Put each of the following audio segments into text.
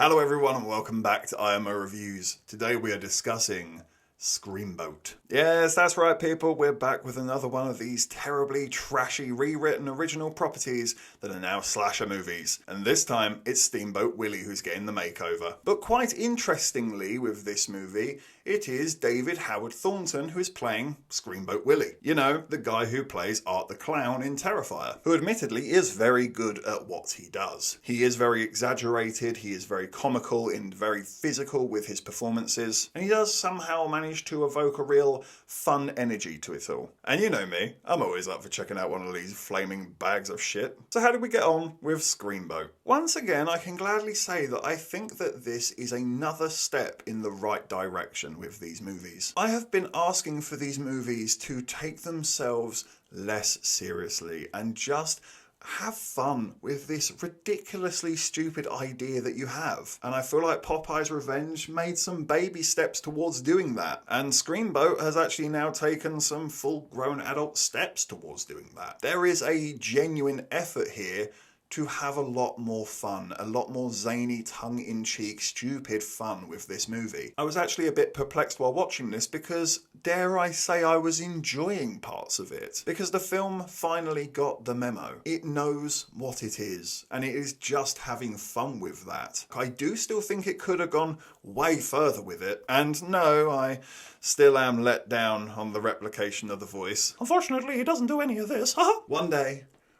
Hello everyone and welcome back to IMO Reviews. Today we are discussing Screamboat. Yes, that's right people, we're back with another one of these terribly trashy rewritten original properties that are now slasher movies. And this time it's Steamboat Willie who's getting the makeover. But quite interestingly with this movie, it is David Howard Thornton who is playing Steamboat Willie. You know, the guy who plays Art the Clown in Terrifier, who admittedly is very good at what he does. He is very exaggerated, he is very comical and very physical with his performances, and he does somehow manage to evoke a real fun energy to it all. And you know me, I'm always up for checking out one of these flaming bags of shit. So how did we get on with Screamboat? Once again, I can gladly say that I think that this is another step in the right direction with these movies. I have been asking for these movies to take themselves less seriously and just have fun with this ridiculously stupid idea that you have. And I feel like Popeye's Revenge made some baby steps towards doing that. And Screamboat has actually now taken some full-grown adult steps towards doing that. There is a genuine effort here to have a lot more fun, a lot more zany, tongue-in-cheek, stupid fun with this movie. I was actually a bit perplexed while watching this because, dare I say, I was enjoying parts of it. Because the film finally got the memo. It knows what it is, and it is just having fun with that. I do still think it could have gone way further with it, and no, I still am let down on the replication of the voice. Unfortunately, he doesn't do any of this.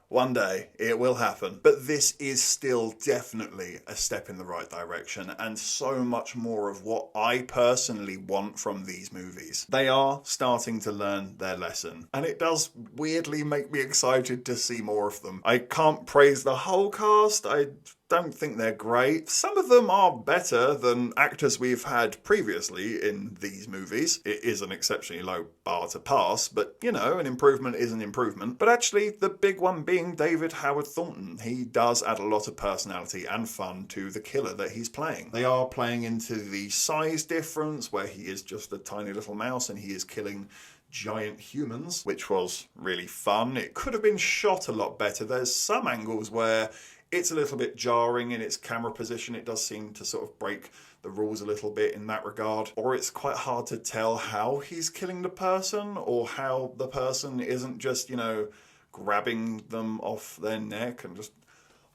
One day, it will happen. But this is still definitely a step in the right direction and so much more of what I personally want from these movies. They are starting to learn their lesson, and it does weirdly make me excited to see more of them. I can't praise the whole cast. I don't think they're great. Some of them are better than actors we've had previously in these movies. It is an exceptionally low bar to pass, but you know, an improvement is an improvement. But actually, the big one being David Howard Thornton. He does add a lot of personality and fun to the killer that he's playing. They are playing into the size difference, where he is just a tiny little mouse and he is killing giant humans, which was really fun. It could have been shot a lot better. There's some angles where it's a little bit jarring in its camera position. It does seem to sort of break the rules a little bit in that regard. Or it's quite hard to tell how he's killing the person or how the person isn't just, you know, grabbing them off their neck and just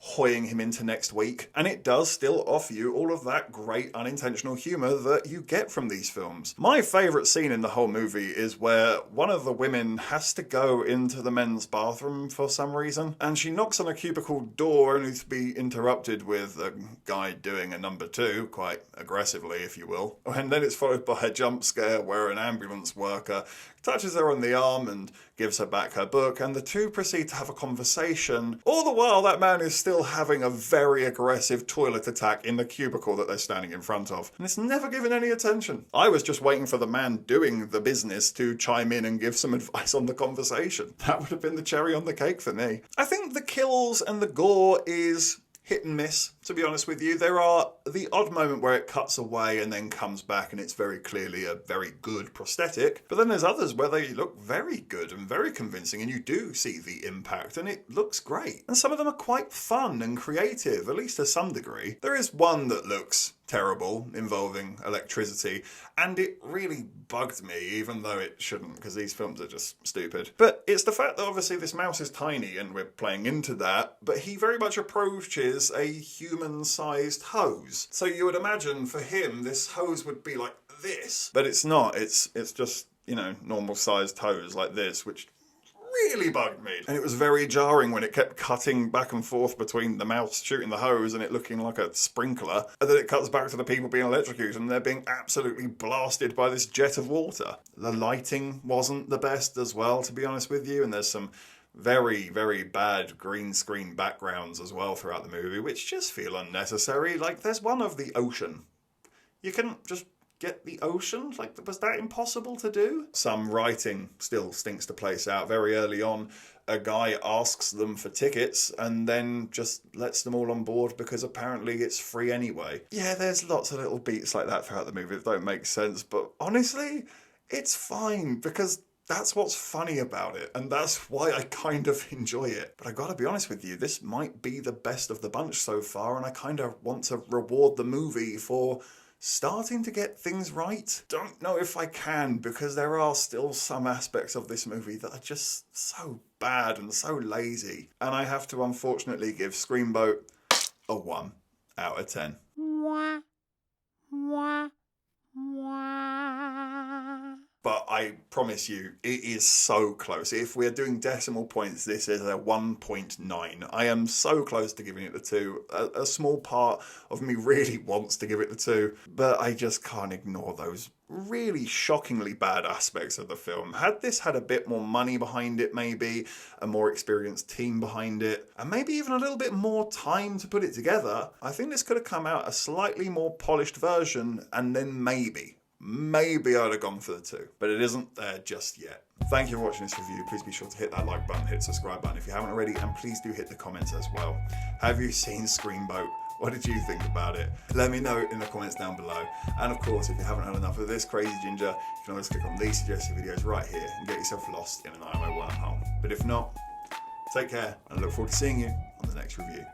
hoying him into next week. And it does still offer you all of that great unintentional humour that you get from these films. My favourite scene in the whole movie is where one of the women has to go into the men's bathroom for some reason, and she knocks on a cubicle door only to be interrupted with a guy doing a number two, quite aggressively if you will. And then it's followed by a jump scare where an ambulance worker touches her on the arm and gives her back her book, and the two proceed to have a conversation. All the while, that man is still having a very aggressive toilet attack in the cubicle that they're standing in front of. And it's never given any attention. I was just waiting for the man doing the business to chime in and give some advice on the conversation. That would have been the cherry on the cake for me. I think the kills and the gore is hit and miss, to be honest with you. There are the odd moment where it cuts away and then comes back and it's very clearly a very good prosthetic. But then there's others where they look very good and very convincing and you do see the impact and it looks great. And some of them are quite fun and creative, at least to some degree. There is one that looks terrible involving electricity, and it really bugged me, even though it shouldn't, because these films are just stupid. But it's the fact that obviously this mouse is tiny and we're playing into that, but he very much approaches a human-sized hose. So you would imagine for him this hose would be like this, but it's not. It's just, you know, normal-sized hose like this, which really bugged me. And it was very jarring when it kept cutting back and forth between the mouse shooting the hose and it looking like a sprinkler, and then it cuts back to the people being electrocuted and they're being absolutely blasted by this jet of water. The lighting wasn't the best as well, to be honest with you, and there's some very, very bad green screen backgrounds as well throughout the movie, which just feel unnecessary. Like, there's one of the ocean. You can just get the ocean? Like, was that impossible to do? Some writing still stinks to place out. Very early on, a guy asks them for tickets and then just lets them all on board because apparently it's free anyway. Yeah, there's lots of little beats like that throughout the movie that don't make sense, but honestly, it's fine because That's what's funny about it, and that's why I kind of enjoy it. But I gotta be honest with you, this might be the best of the bunch so far, and I kind of want to reward the movie for starting to get things right. Don't know if I can, because there are still some aspects of this movie that are just so bad and so lazy. And I have to unfortunately give Screamboat a 1 out of 10. But I promise you, it is so close. If we're doing decimal points, this is a 1.9. I am so close to giving it the 2. A small part of me really wants to give it the 2, but I just can't ignore those really shockingly bad aspects of the film. Had this had a bit more money behind it, maybe, a more experienced team behind it, and maybe even a little bit more time to put it together, I think this could have come out a slightly more polished version, and then maybe I'd have gone for the 2, but it isn't there just yet. Thank you for watching this review. Please be sure to hit that like button, hit the subscribe button if you haven't already, and please do hit the comments as well. Have you seen Screamboat? What did you think about it? Let me know in the comments down below. And of course, if you haven't had enough of this crazy ginger, you can always click on these suggested videos right here and get yourself lost in an IMO wormhole. But if not, take care, and I look forward to seeing you on the next review.